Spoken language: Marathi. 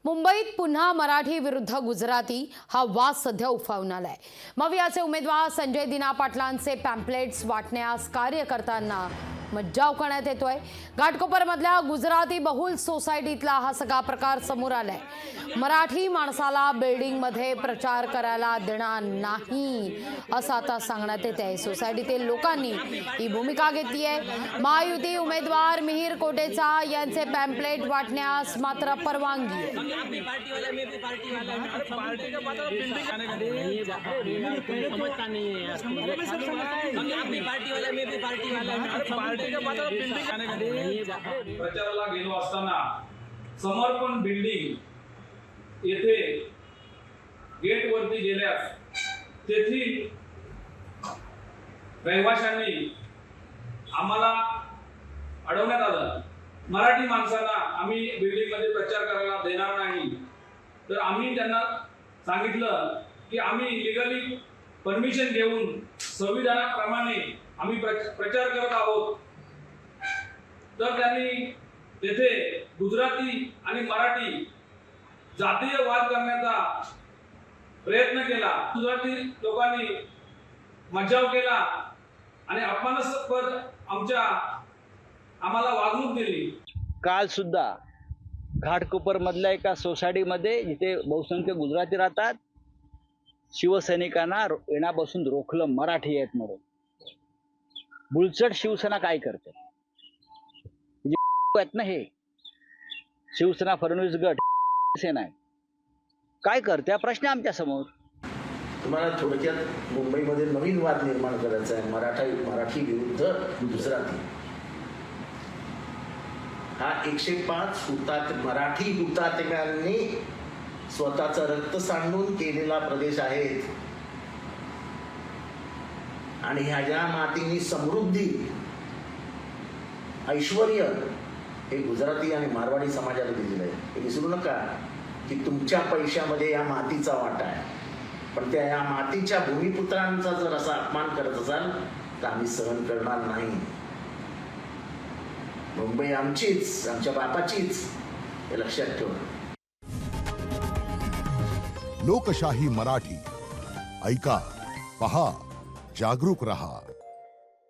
मुंबईत पुन्हा मराठी विरुद्ध गुजराती हा वाद सध्या उफाळून आलाय। मवियाचे उमेदवार संजय दिना पाटलांचे पॅम्पलेट्स वाटण्यास कार्यकर्त्यांना मज्जाव करण्यात येतोय। घाटकोपरमधल्या गुजराती बहुल सोसायटीतला हा सगळा प्रकार समोर आलाय। मराठी माणसाला बिल्डिंगमध्ये प्रचार करायला देणार नाही असं आता सांगण्यात येत आहे। सोसायटीतील लोकांनी ही भूमिका घेतली आहे। महायुती उमेदवार मिहिर कोटेचा यांचे पॅम्पलेट वाटण्यास मात्र परवानगी आहे। प्रचाराला गेलो असताना समर्पण बिल्डिंग येथे गेट वरती गेल्यास तेथील रहिवाशांनी आम्हाला अडवण्यात आलं। मराठी माणसांना आम्ही बिल्डिंग मध्ये प्रचार करायला देणार नाही। तर आम्ही त्यांना सांगितलं की आम्ही लीगली परमिशन घेऊन संविधानाप्रमाणे आम्ही प्रचार करत आहोत। तर त्यांनी तेथे गुजराती आणि मराठी जातीय वाद करण्याचा प्रयत्न केला। गुजराती लोकांनी मज्जाव केला आणि अपमानास्पद आम्हाला वागणूक दिली। काल सुद्धा घाटकोपर मधल्या एका सोसायटीमध्ये जिथे बहुसंख्य गुजराती राहतात, शिवसैनिकांना येण्यापासून रोखलं मराठी आहेत म्हणून। बुलचट शिवसेना काय करते आहेत ना, हे शिवसेना फडणवीस गट सेना आहे, काय करते हा प्रश्न आमच्या समोर। तुम्हाला थोडक्यात मुंबईमध्ये नवीन वाद निर्माण करायचा आहे, मराठी विरुद्ध गुजराती। हा 105 मराठी हुतात्म्यांनी स्वतःचं रक्त सांडून केलेला प्रदेश आहे आणि ह्या मातीनी समृद्धी ऐश्वर्य हे गुजराती आणि मारवाडी समाजाला दिलेलं आहे। हे विसरू नका की तुमच्या पैशामध्ये या मातीचा वाटा आहे, पण त्या या मातीच्या भूमिपुत्रांचा जर असा अपमान करत असाल तर आम्ही सहन करणार नाही। मुंबई आमचीच, आमच्या बापाचीच, हे लक्षात ठेवा। लोकशाही मराठी ऐका, पहा, जागरूक रहा।